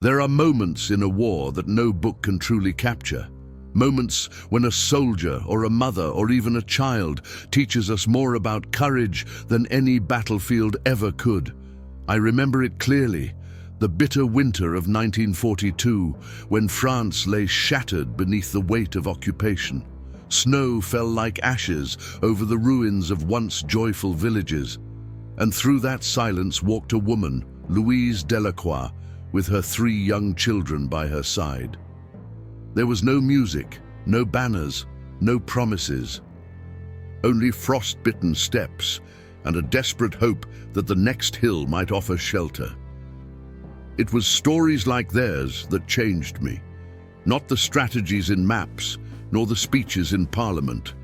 There are moments in a war that no book can truly capture. Moments when a soldier or a mother or even a child teaches us more about courage than any battlefield ever could. I remember it clearly, the bitter winter of 1942, when France lay shattered beneath the weight of occupation. Snow fell like ashes over the ruins of once joyful villages. And through that silence walked a woman, Louise Delacroix, with her 3 young children by her side. There was no music, no banners, no promises. Only frost-bitten steps and a desperate hope that the next hill might offer shelter. It was stories like theirs that changed me, not the strategies in maps, nor the speeches in Parliament,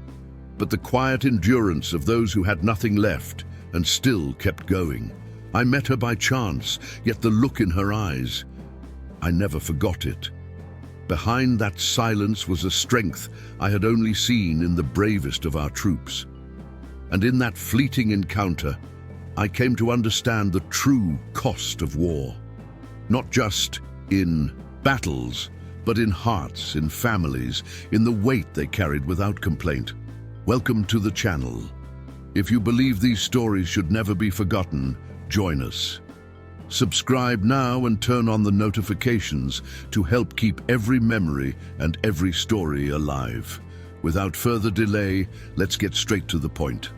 but the quiet endurance of those who had nothing left and still kept going. I met her by chance, yet the look in her eyes, I never forgot it. Behind that silence was a strength I had only seen in the bravest of our troops. And in that fleeting encounter, I came to understand the true cost of war. Not just in battles, but in hearts, in families, in the weight they carried without complaint. Welcome to the channel. If you believe these stories should never be forgotten, join us. Subscribe now and turn on the notifications to help keep every memory and every story alive. Without further delay, let's get straight to the point.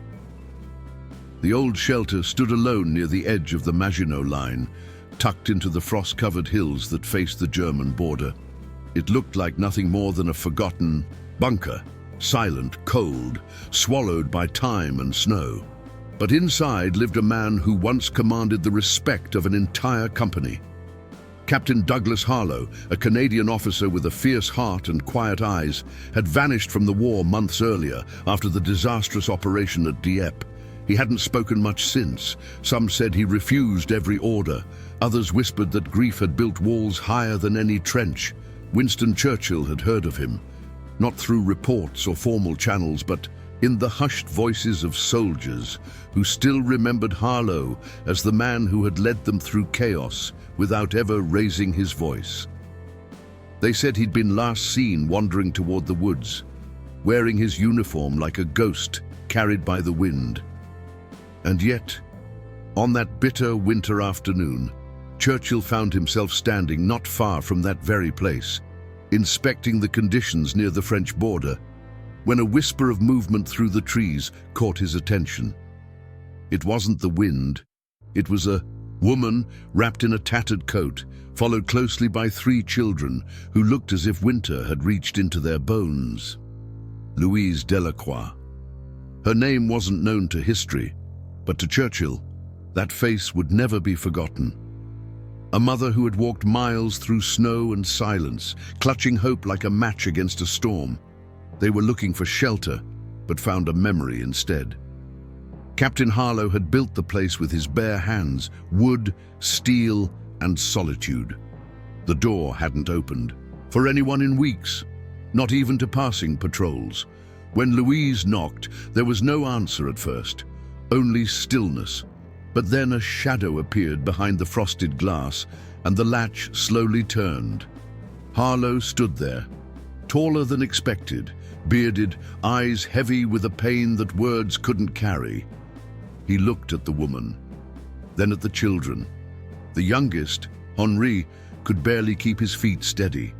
The old shelter stood alone near the edge of the Maginot Line, tucked into the frost-covered hills that faced the German border. It looked like nothing more than a forgotten bunker, silent, cold, swallowed by time and snow. But inside lived a man who once commanded the respect of an entire company. Captain Douglas Harlow, a Canadian officer with a fierce heart and quiet eyes, had vanished from the war months earlier after the disastrous operation at Dieppe. He hadn't spoken much since. Some said he refused every order. Others whispered that grief had built walls higher than any trench. Winston Churchill had heard of him, not through reports or formal channels, but in the hushed voices of soldiers who still remembered Harlow as the man who had led them through chaos without ever raising his voice. They said he'd been last seen wandering toward the woods, wearing his uniform like a ghost carried by the wind. And yet, on that bitter winter afternoon, Churchill found himself standing not far from that very place, inspecting the conditions near the French border, when a whisper of movement through the trees caught his attention. It wasn't the wind. It was a woman wrapped in a tattered coat, followed closely by 3 children who looked as if winter had reached into their bones. Louise Delacroix. Her name wasn't known to history, but to Churchill, that face would never be forgotten. A mother who had walked miles through snow and silence, clutching hope like a match against a storm. They were looking for shelter, but found a memory instead. Captain Harlow had built the place with his bare hands, wood, steel, and solitude. The door hadn't opened for anyone in weeks, not even to passing patrols. When Louise knocked, there was no answer at first, only stillness. But then a shadow appeared behind the frosted glass, and the latch slowly turned. Harlow stood there, taller than expected, bearded, eyes heavy with a pain that words couldn't carry. He looked at the woman, then at the children. The youngest, Henri, could barely keep his feet steady.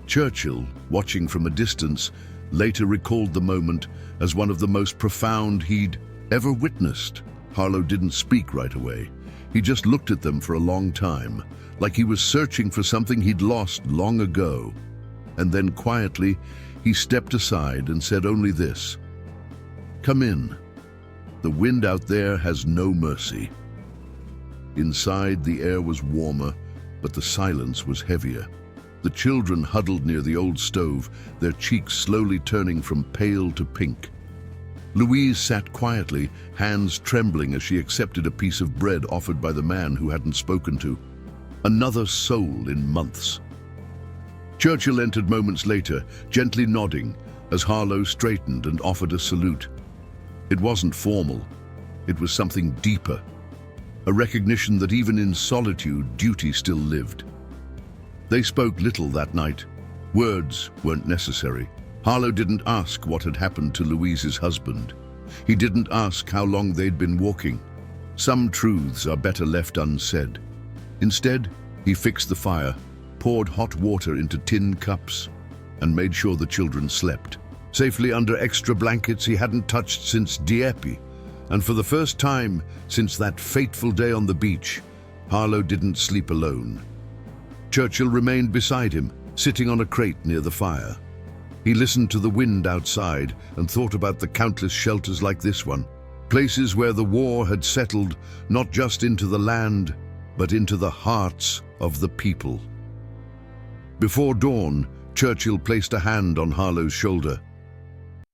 Churchill, watching from a distance, later recalled the moment as one of the most profound he'd ever witnessed. Harlow didn't speak right away. He just looked at them for a long time, like he was searching for something he'd lost long ago. And then quietly, he stepped aside and said only this: "Come in. The wind out there has no mercy." Inside, the air was warmer, but the silence was heavier. The children huddled near the old stove, their cheeks slowly turning from pale to pink. Louise sat quietly, hands trembling as she accepted a piece of bread offered by the man who hadn't spoken to. Another soul in months. Churchill entered moments later, gently nodding, as Harlow straightened and offered a salute. It wasn't formal. It was something deeper. A recognition that even in solitude, duty still lived. They spoke little that night. Words weren't necessary. Harlow didn't ask what had happened to Louise's husband. He didn't ask how long they'd been walking. Some truths are better left unsaid. Instead, he fixed the fire, poured hot water into tin cups, and made sure the children slept. Safely under extra blankets he hadn't touched since Dieppe, and for the first time since that fateful day on the beach, Harlow didn't sleep alone. Churchill remained beside him, sitting on a crate near the fire. He listened to the wind outside and thought about the countless shelters like this one, places where the war had settled not just into the land, but into the hearts of the people. Before dawn, Churchill placed a hand on Harlow's shoulder.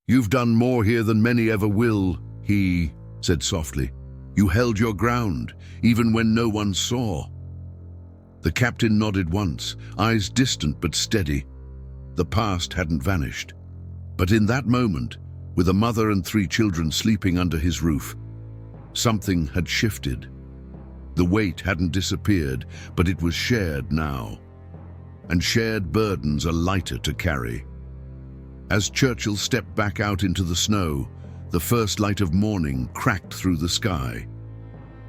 "You've done more here than many ever will," he said softly. "You held your ground, even when no one saw." The captain nodded once, eyes distant but steady. The past hadn't vanished. But in that moment, with a mother and 3 children sleeping under his roof, something had shifted. The weight hadn't disappeared, but it was shared now. And shared burdens are lighter to carry. As Churchill stepped back out into the snow, the first light of morning cracked through the sky.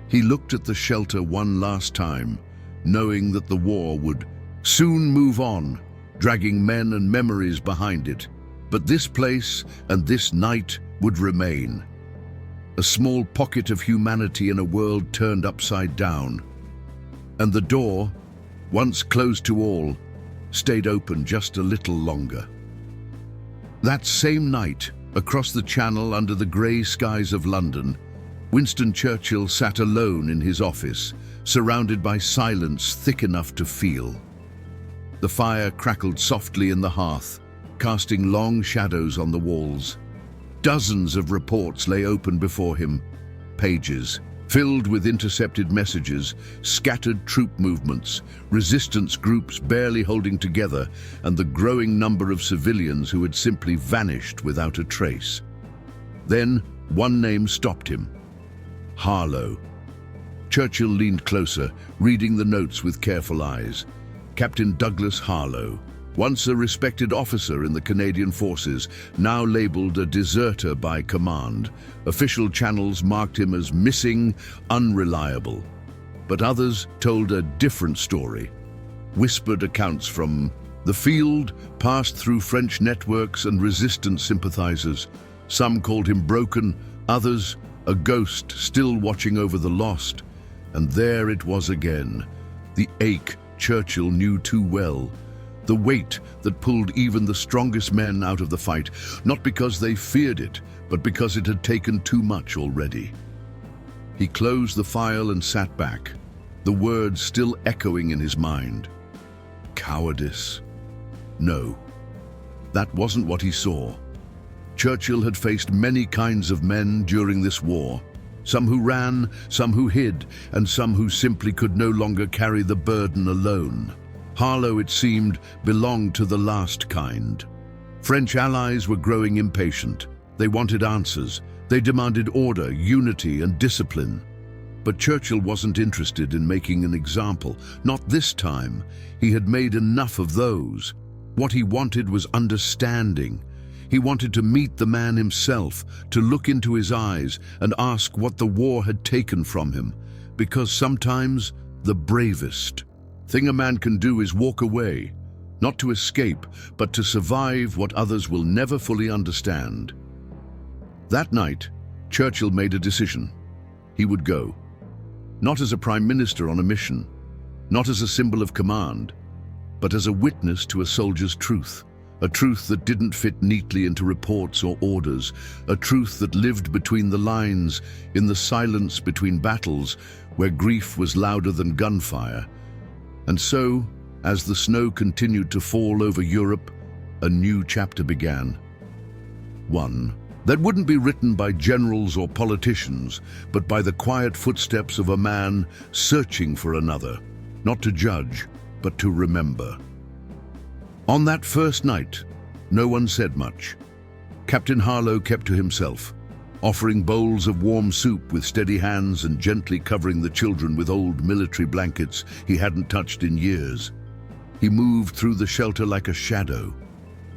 He looked at the shelter one last time, knowing that the war would soon move on, dragging men and memories behind it. But this place and this night would remain. A small pocket of humanity in a world turned upside down. And the door, once closed to all, stayed open just a little longer. That same night, across the Channel under the grey skies of London, Winston Churchill sat alone in his office, surrounded by silence thick enough to feel. The fire crackled softly in the hearth, casting long shadows on the walls. Dozens of reports lay open before him, pages filled with intercepted messages, scattered troop movements, resistance groups barely holding together, and the growing number of civilians who had simply vanished without a trace. Then one name stopped him: Harlow. Churchill leaned closer, reading the notes with careful eyes. Captain Douglas Harlow, once a respected officer in the Canadian Forces, now labelled a deserter by command. Official channels marked him as missing, unreliable. But others told a different story. Whispered accounts from the field passed through French networks and resistance sympathizers. Some called him broken, others a ghost still watching over the lost. And there it was again, the ache Churchill knew too well. The weight that pulled even the strongest men out of the fight, not because they feared it, but because it had taken too much already. He closed the file and sat back, the words still echoing in his mind. Cowardice. No, that wasn't what he saw. Churchill had faced many kinds of men during this war, some who ran, some who hid, and some who simply could no longer carry the burden alone. Harlow, it seemed, belonged to the last kind. French allies were growing impatient. They wanted answers. They demanded order, unity, and discipline. But Churchill wasn't interested in making an example. Not this time. He had made enough of those. What he wanted was understanding. He wanted to meet the man himself, to look into his eyes and ask what the war had taken from him. Because sometimes the bravest thing a man can do is walk away, not to escape, but to survive what others will never fully understand. That night, Churchill made a decision. He would go. Not as a prime minister on a mission, not as a symbol of command, but as a witness to a soldier's truth. A truth that didn't fit neatly into reports or orders, a truth that lived between the lines, in the silence between battles, where grief was louder than gunfire. And so, as the snow continued to fall over Europe, a new chapter began. One that wouldn't be written by generals or politicians, but by the quiet footsteps of a man searching for another, not to judge, but to remember. On that first night, no one said much. Captain Harlow kept to himself, offering bowls of warm soup with steady hands and gently covering the children with old military blankets he hadn't touched in years. He moved through the shelter like a shadow,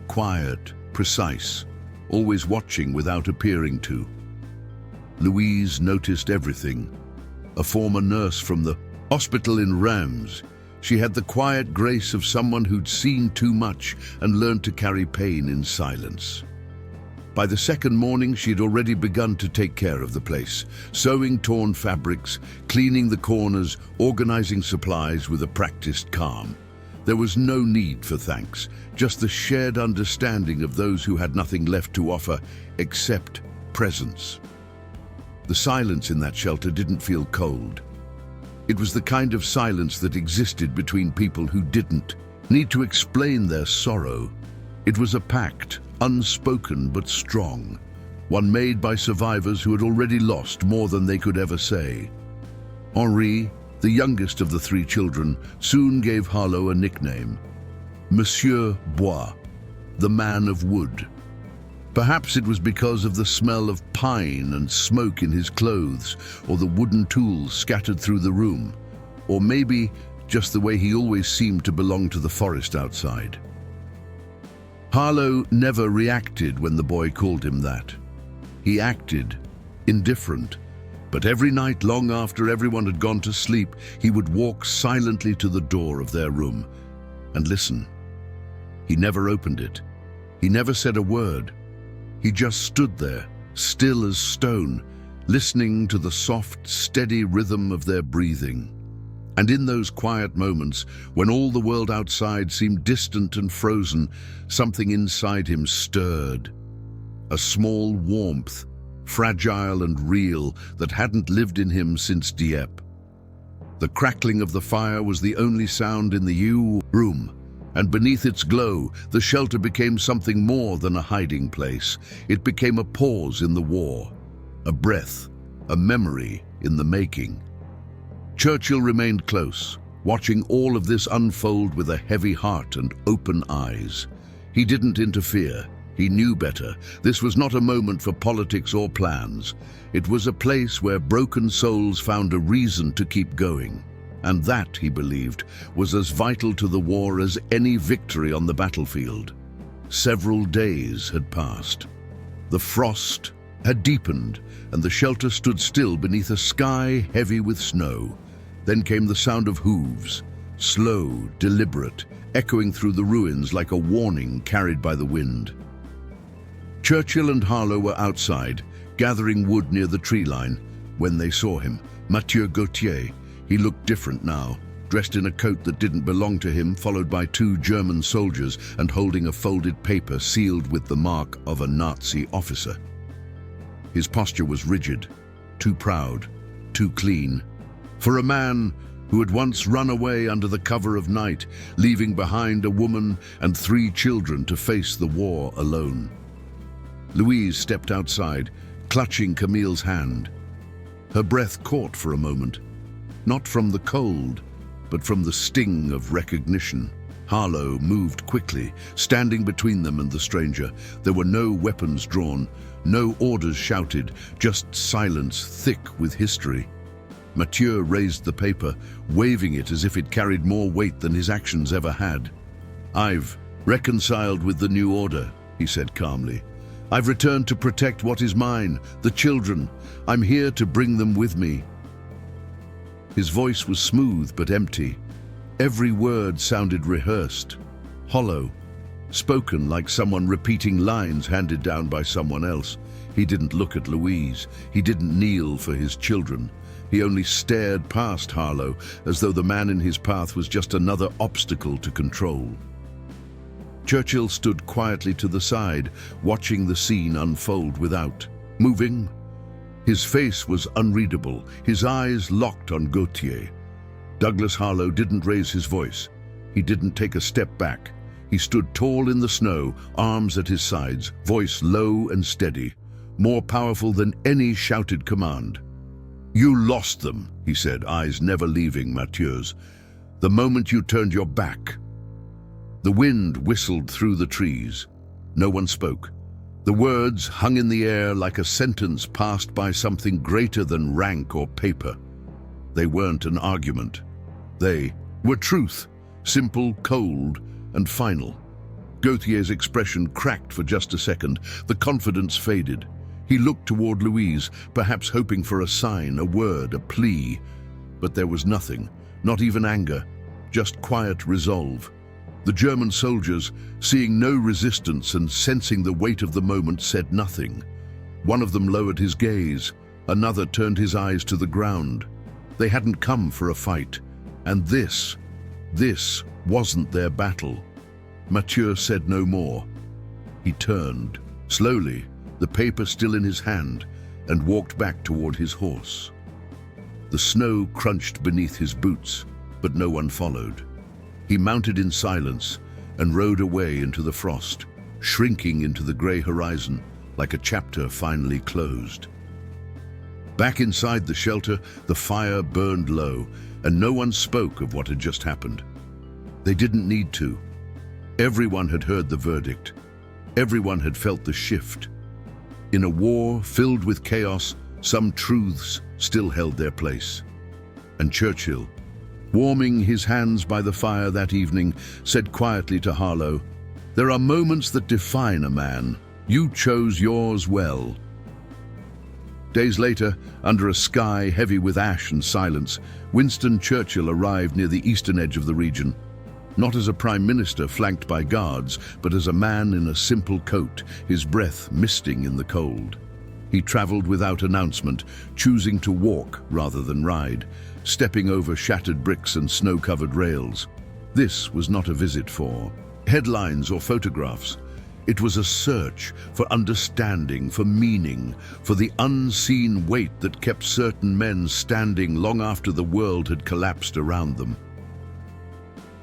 quiet, precise, always watching without appearing to. Louise noticed everything. A former nurse from the hospital in Reims, she had the quiet grace of someone who'd seen too much and learned to carry pain in silence. By the second morning, she'd already begun to take care of the place, sewing torn fabrics, cleaning the corners, organizing supplies with a practiced calm. There was no need for thanks, just the shared understanding of those who had nothing left to offer except presence. The silence in that shelter didn't feel cold. It was the kind of silence that existed between people who didn't need to explain their sorrow. It was a pact, unspoken but strong, one made by survivors who had already lost more than they could ever say. Henri, the youngest of the three children, soon gave Harlow a nickname, Monsieur Bois, the man of wood. Perhaps it was because of the smell of pine and smoke in his clothes, or the wooden tools scattered through the room, or maybe just the way he always seemed to belong to the forest outside. Harlow never reacted when the boy called him that. He acted, indifferent, but every night long after everyone had gone to sleep, he would walk silently to the door of their room and listen. He never opened it. He never said a word. He just stood there, still as stone, listening to the soft, steady rhythm of their breathing. And in those quiet moments, when all the world outside seemed distant and frozen, something inside him stirred. A small warmth, fragile and real, that hadn't lived in him since Dieppe. The crackling of the fire was the only sound in the room, and beneath its glow, the shelter became something more than a hiding place. It became a pause in the war, a breath, a memory in the making. Churchill remained close, watching all of this unfold with a heavy heart and open eyes. He didn't interfere. He knew better. This was not a moment for politics or plans. It was a place where broken souls found a reason to keep going. And that, he believed, was as vital to the war as any victory on the battlefield. Several days had passed. The frost had deepened, and the shelter stood still beneath a sky heavy with snow. Then came the sound of hooves, slow, deliberate, echoing through the ruins like a warning carried by the wind. Churchill and Harlow were outside, gathering wood near the tree line, when they saw him. Mathieu Gauthier. He looked different now, dressed in a coat that didn't belong to him, followed by two German soldiers and holding a folded paper sealed with the mark of a Nazi officer. His posture was rigid, too proud, too clean. For a man who had once run away under the cover of night, leaving behind a woman and three children to face the war alone. Louise stepped outside, clutching Camille's hand. Her breath caught for a moment, not from the cold, but from the sting of recognition. Harlow moved quickly, standing between them and the stranger. There were no weapons drawn, no orders shouted, just silence thick with history. Mathieu raised the paper, waving it as if it carried more weight than his actions ever had. "I've reconciled with the new order," he said calmly. "I've returned to protect what is mine, the children. I'm here to bring them with me." His voice was smooth but empty. Every word sounded rehearsed, hollow, spoken like someone repeating lines handed down by someone else. He didn't look at Louise. He didn't kneel for his children. He only stared past Harlow, as though the man in his path was just another obstacle to control. Churchill stood quietly to the side, watching the scene unfold without moving. His face was unreadable, his eyes locked on Gauthier. Douglas Harlow didn't raise his voice. He didn't take a step back. He stood tall in the snow, arms at his sides, voice low and steady, more powerful than any shouted command. "You lost them," he said, eyes never leaving Mathieu's, "the moment you turned your back." The wind whistled through the trees. No one spoke. The words hung in the air like a sentence passed by something greater than rank or paper. They weren't an argument. They were truth, simple, cold, and final. Gauthier's expression cracked for just a second. The confidence faded. He looked toward Louise, perhaps hoping for a sign, a word, a plea. But there was nothing, not even anger, just quiet resolve. The German soldiers, seeing no resistance and sensing the weight of the moment, said nothing. One of them lowered his gaze. Another turned his eyes to the ground. They hadn't come for a fight. And this wasn't their battle. Mathieu said no more. He turned, slowly, the paper still in his hand, and walked back toward his horse. The snow crunched beneath his boots, but no one followed. He mounted in silence and rode away into the frost, shrinking into the gray horizon like a chapter finally closed. Back inside the shelter, the fire burned low, and no one spoke of what had just happened. They didn't need to. Everyone had heard the verdict. Everyone had felt the shift. In a war filled with chaos, some truths still held their place. And Churchill, warming his hands by the fire that evening, said quietly to Harlow, "There are moments that define a man. You chose yours well." Days later, under a sky heavy with ash and silence, Winston Churchill arrived near the eastern edge of the region. Not as a prime minister flanked by guards, but as a man in a simple coat, his breath misting in the cold. He traveled without announcement, choosing to walk rather than ride, stepping over shattered bricks and snow-covered rails. This was not a visit for headlines or photographs. It was a search for understanding, for meaning, for the unseen weight that kept certain men standing long after the world had collapsed around them.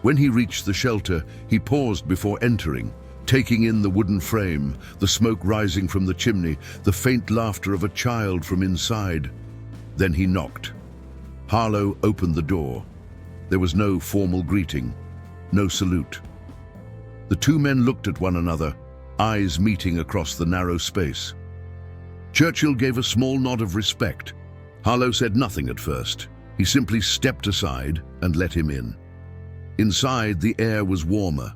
When he reached the shelter, he paused before entering, taking in the wooden frame, the smoke rising from the chimney, the faint laughter of a child from inside. Then he knocked. Harlow opened the door. There was no formal greeting, no salute. The two men looked at one another, eyes meeting across the narrow space. Churchill gave a small nod of respect. Harlow said nothing at first. He simply stepped aside and let him in. Inside, the air was warmer.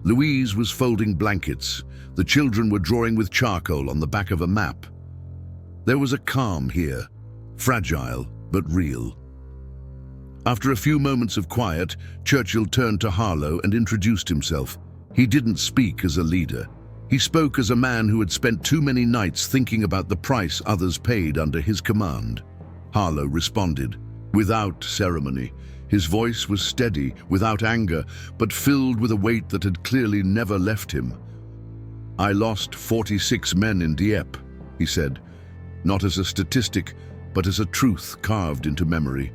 Louise was folding blankets. The children were drawing with charcoal on the back of a map. There was a calm here, fragile but real. After a few moments of quiet, Churchill turned to Harlow and introduced himself. He didn't speak as a leader. He spoke as a man who had spent too many nights thinking about the price others paid under his command. Harlow responded, without ceremony. His voice was steady, without anger, but filled with a weight that had clearly never left him. "I lost 46 men in Dieppe," he said, not as a statistic, but as a truth carved into memory.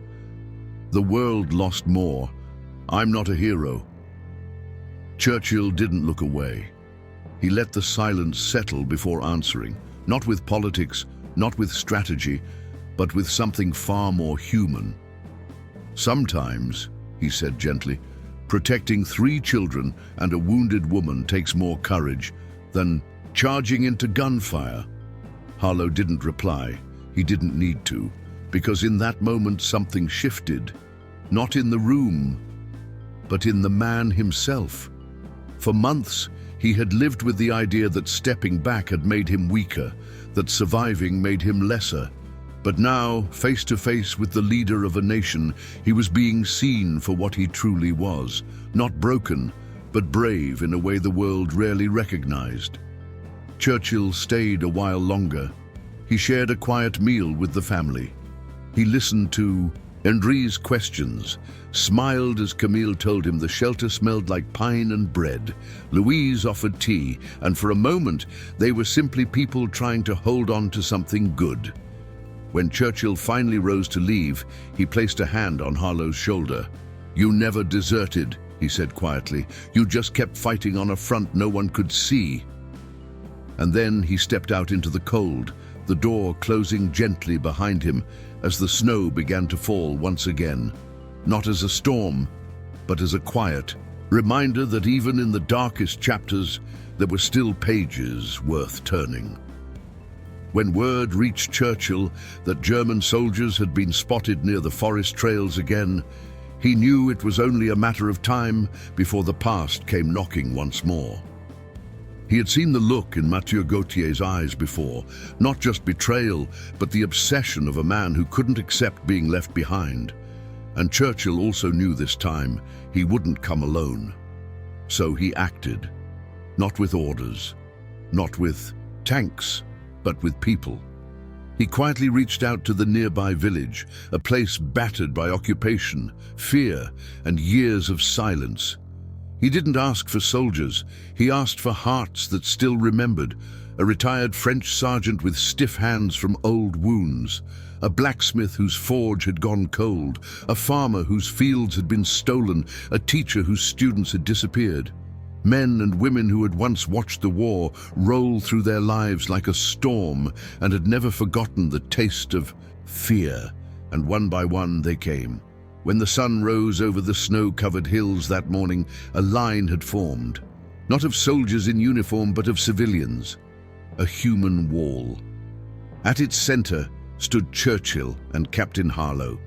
"The world lost more. I'm not a hero." Churchill didn't look away. He let the silence settle before answering, not with politics, not with strategy, but with something far more human. "Sometimes," he said gently, "protecting 3 children and a wounded woman takes more courage than charging into gunfire." Harlow didn't reply. He didn't need to, because in that moment something shifted, not in the room, but in the man himself. For months, he had lived with the idea that stepping back had made him weaker, that surviving made him lesser. But now, face to face with the leader of a nation, he was being seen for what he truly was, not broken, but brave in a way the world rarely recognized. Churchill stayed a while longer. He shared a quiet meal with the family. He listened to Henri's questions, smiled as Camille told him the shelter smelled like pine and bread. Louise offered tea, and for a moment they were simply people trying to hold on to something good. When Churchill finally rose to leave, he placed a hand on Harlow's shoulder. "You never deserted," he said quietly. "You just kept fighting on a front no one could see." And then he stepped out into the cold, the door closing gently behind him as the snow began to fall once again, not as a storm, but as a quiet reminder that even in the darkest chapters, there were still pages worth turning. When word reached Churchill that German soldiers had been spotted near the forest trails again, He knew it was only a matter of time before the past came knocking once more. He had seen the look in Mathieu Gautier's eyes before, not just betrayal, but the obsession of a man who couldn't accept being left behind. And Churchill also knew this time he wouldn't come alone. So he acted, not with orders, not with tanks, but with people. He quietly reached out to the nearby village, a place battered by occupation, fear, and years of silence. He didn't ask for soldiers, he asked for hearts that still remembered, a retired French sergeant with stiff hands from old wounds, a blacksmith whose forge had gone cold, a farmer whose fields had been stolen, a teacher whose students had disappeared. Men and women who had once watched the war roll through their lives like a storm and had never forgotten the taste of fear, and one by one they came. When the sun rose over the snow-covered hills that morning, a line had formed, not of soldiers in uniform but of civilians, a human wall. At its center stood Churchill and Captain Harlow,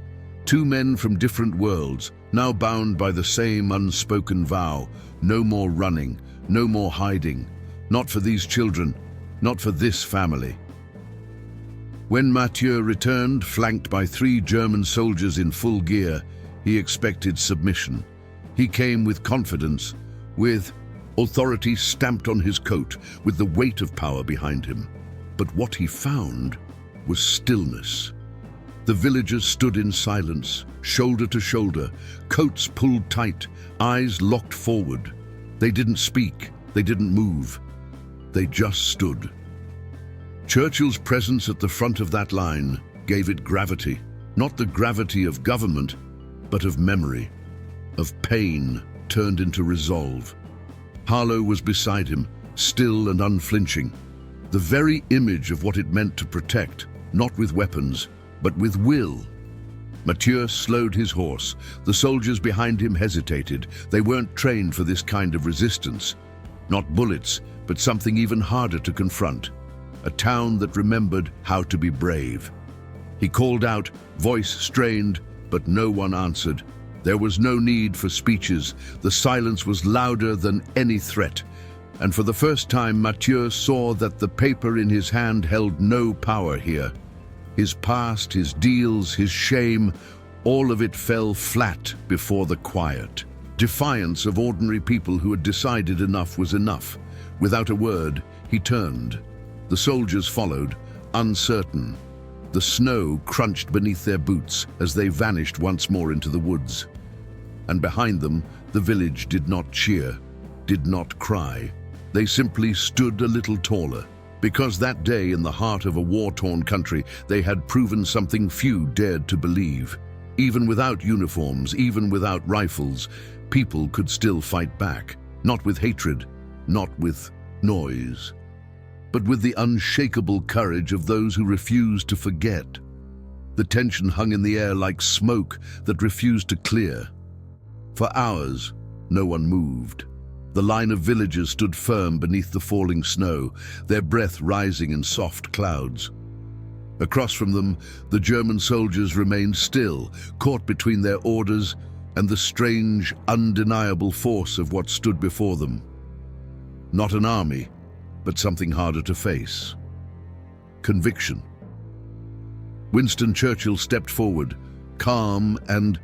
two men from different worlds, now bound by the same unspoken vow: no more running, no more hiding, not for these children, not for this family. When Mathieu returned, flanked by 3 German soldiers in full gear, he expected submission. He came with confidence, with authority stamped on his coat, with the weight of power behind him. But what he found was stillness. The villagers stood in silence, shoulder to shoulder, coats pulled tight, eyes locked forward. They didn't speak, they didn't move. They just stood. Churchill's presence at the front of that line gave it gravity, not the gravity of government, but of memory, of pain turned into resolve. Harlow was beside him, still and unflinching, the very image of what it meant to protect, not with weapons, but with will. Mathieu slowed his horse. The soldiers behind him hesitated. They weren't trained for this kind of resistance. Not bullets, but something even harder to confront. A town that remembered how to be brave. He called out, voice strained, but no one answered. There was no need for speeches. The silence was louder than any threat. And for the first time, Mathieu saw that the paper in his hand held no power here. His past, his deals, his shame, all of it fell flat before the quiet. Defiance of ordinary people who had decided enough was enough. Without a word, he turned. The soldiers followed, uncertain. The snow crunched beneath their boots as they vanished once more into the woods. And behind them, the village did not cheer, did not cry. They simply stood a little taller. Because that day, in the heart of a war-torn country, they had proven something few dared to believe. Even without uniforms, even without rifles, people could still fight back. Not with hatred, not with noise, but with the unshakable courage of those who refused to forget. The tension hung in the air like smoke that refused to clear. For hours, no one moved. The line of villagers stood firm beneath the falling snow, their breath rising in soft clouds. Across from them, the German soldiers remained still, caught between their orders and the strange, undeniable force of what stood before them. Not an army, but something harder to face. Conviction. Winston Churchill stepped forward, calm and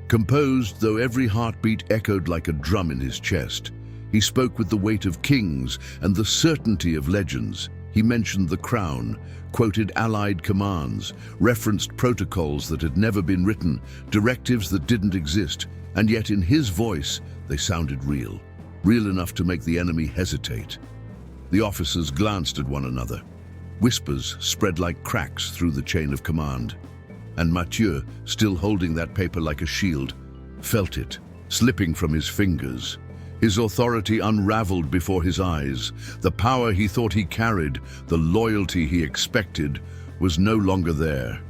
composed, though every heartbeat echoed like a drum in his chest. He spoke with the weight of kings and the certainty of legends. He mentioned the crown, quoted Allied commands, referenced protocols that had never been written, directives that didn't exist, and yet in his voice they sounded real, real enough to make the enemy hesitate. The officers glanced at one another. Whispers spread like cracks through the chain of command. And Mathieu, still holding that paper like a shield, felt it, slipping from his fingers. His authority unraveled before his eyes. The power he thought he carried, the loyalty he expected, was no longer there.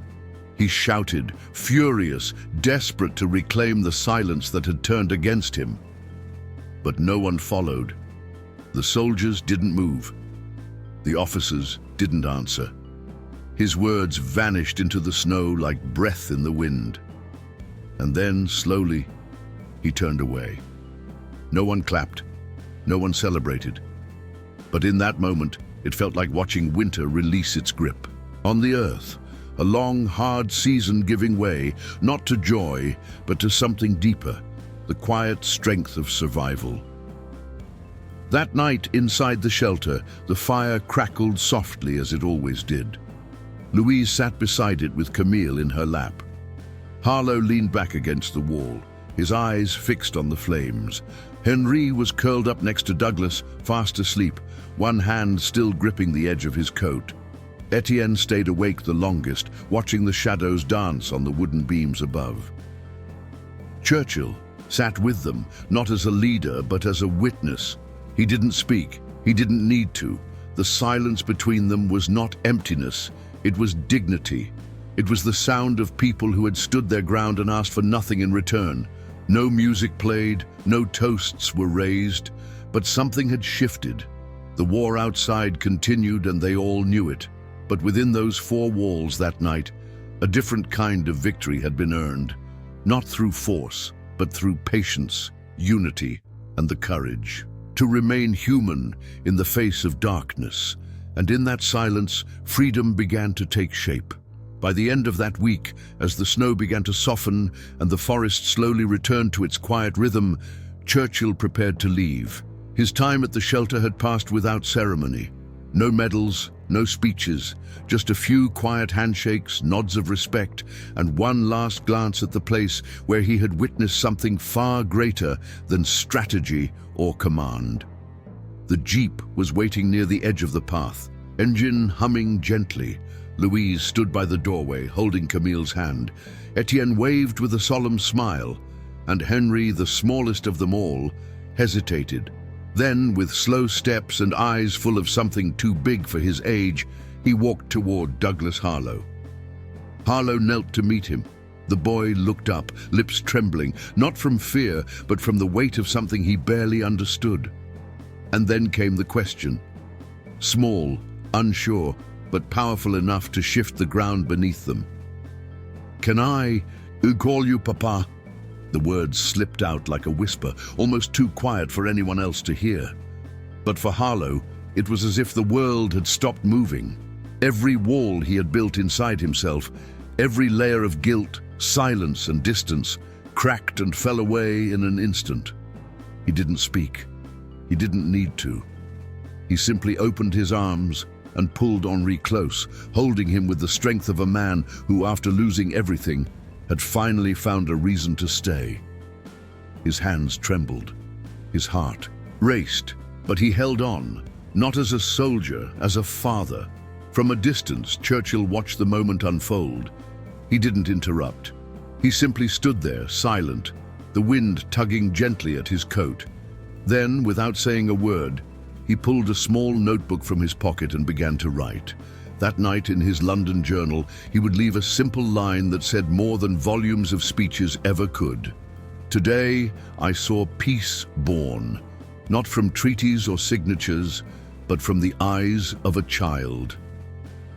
He shouted, furious, desperate to reclaim the silence that had turned against him. But no one followed. The soldiers didn't move. The officers didn't answer. His words vanished into the snow like breath in the wind. And then, slowly, he turned away. No one clapped, no one celebrated. But in that moment, it felt like watching winter release its grip. On the earth, a long, hard season giving way, not to joy, but to something deeper, the quiet strength of survival. That night, inside the shelter, the fire crackled softly as it always did. Louise sat beside it with Camille in her lap. Harlow leaned back against the wall, his eyes fixed on the flames. Henri was curled up next to Douglas, fast asleep, one hand still gripping the edge of his coat. Etienne stayed awake the longest, watching the shadows dance on the wooden beams above. Churchill sat with them, not as a leader, but as a witness. He didn't speak. He didn't need to. The silence between them was not emptiness. It was dignity. It was the sound of people who had stood their ground and asked for nothing in return. No music played, no toasts were raised, but something had shifted. The war outside continued and they all knew it. But within those four walls that night, a different kind of victory had been earned. Not through force, but through patience, unity, and the courage to remain human in the face of darkness. And in that silence, freedom began to take shape. By the end of that week, as the snow began to soften and the forest slowly returned to its quiet rhythm, Churchill prepared to leave. His time at the shelter had passed without ceremony. No medals, no speeches, just a few quiet handshakes, nods of respect, and one last glance at the place where he had witnessed something far greater than strategy or command. The jeep was waiting near the edge of the path, engine humming gently. Louise stood by the doorway, holding Camille's hand. Etienne waved with a solemn smile, and Henri, the smallest of them all, hesitated. Then, with slow steps and eyes full of something too big for his age, he walked toward Douglas Harlow. Harlow knelt to meet him. The boy looked up, lips trembling, not from fear, but from the weight of something he barely understood. And then came the question. Small, unsure, but powerful enough to shift the ground beneath them. "Can I call you Papa?" The words slipped out like a whisper, almost too quiet for anyone else to hear. But for Harlow, it was as if the world had stopped moving. Every wall he had built inside himself, every layer of guilt, silence and distance, cracked and fell away in an instant. He didn't speak. He didn't need to. He simply opened his arms and pulled Henri close, holding him with the strength of a man who, after losing everything, had finally found a reason to stay. His hands trembled. His heart raced, but he held on, not as a soldier, as a father. From a distance, Churchill watched the moment unfold. He didn't interrupt. He simply stood there, silent, the wind tugging gently at his coat. Then, without saying a word, he pulled a small notebook from his pocket and began to write. That night in his London journal, he would leave a simple line that said more than volumes of speeches ever could. "Today, I saw peace born, not from treaties or signatures, but from the eyes of a child."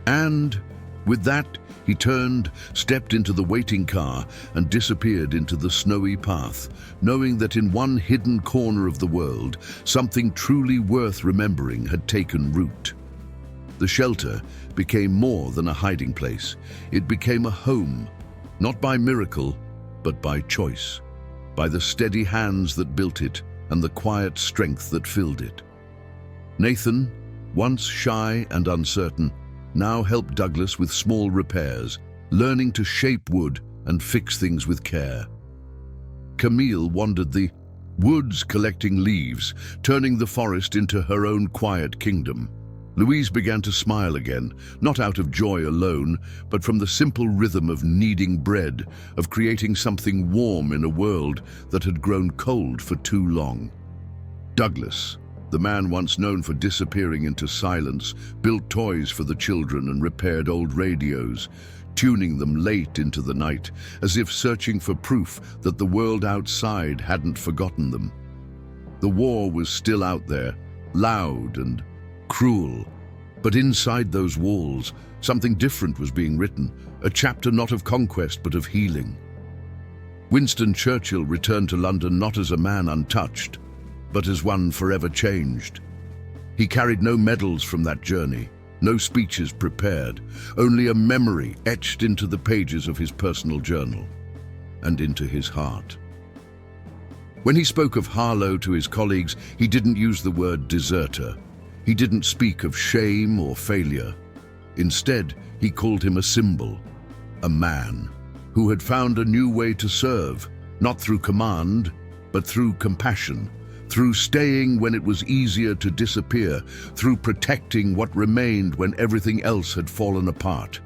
And with that, he turned, stepped into the waiting car, and disappeared into the snowy path, knowing that in one hidden corner of the world, something truly worth remembering had taken root. The shelter became more than a hiding place. It became a home, not by miracle, but by choice, by the steady hands that built it and the quiet strength that filled it. Nathan, once shy and uncertain, now helped Douglas with small repairs, learning to shape wood and fix things with care. Camille wandered the woods collecting leaves, turning the forest into her own quiet kingdom. Louise began to smile again, not out of joy alone, but from the simple rhythm of kneading bread, of creating something warm in a world that had grown cold for too long. Douglas, the man once known for disappearing into silence, built toys for the children and repaired old radios, tuning them late into the night, as if searching for proof that the world outside hadn't forgotten them. The war was still out there, loud and cruel, but inside those walls, something different was being written, a chapter not of conquest but of healing. Winston Churchill returned to London not as a man untouched, but as one forever changed. He carried no medals from that journey, no speeches prepared, only a memory etched into the pages of his personal journal and into his heart. When he spoke of Harlow to his colleagues, he didn't use the word deserter. He didn't speak of shame or failure. Instead, he called him a symbol, a man who had found a new way to serve, not through command, but through compassion, through staying when it was easier to disappear, through protecting what remained when everything else had fallen apart.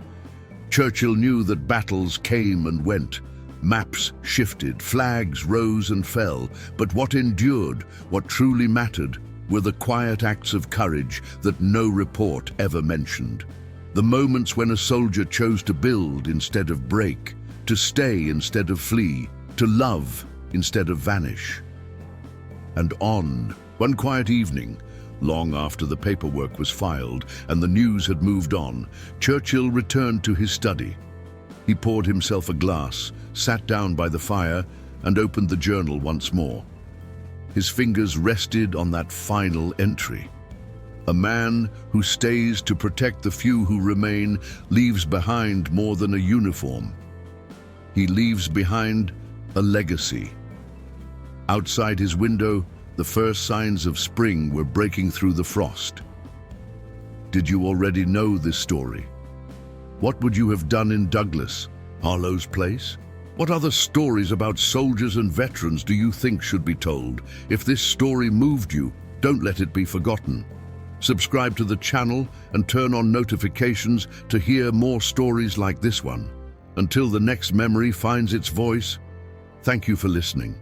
Churchill knew that battles came and went, maps shifted, flags rose and fell, but what endured, what truly mattered, were the quiet acts of courage that no report ever mentioned. The moments when a soldier chose to build instead of break, to stay instead of flee, to love instead of vanish. And on one quiet evening, long after the paperwork was filed and the news had moved on, Churchill returned to his study. He poured himself a glass, sat down by the fire, and opened the journal once more. His fingers rested on that final entry. A man who stays to protect the few who remain leaves behind more than a uniform. He leaves behind a legacy. Outside his window, the first signs of spring were breaking through the frost. Did you already know this story? What would you have done in Douglas, Harlow's place? What other stories about soldiers and veterans do you think should be told? If this story moved you, don't let it be forgotten. Subscribe to the channel and turn on notifications to hear more stories like this one. Until the next memory finds its voice, thank you for listening.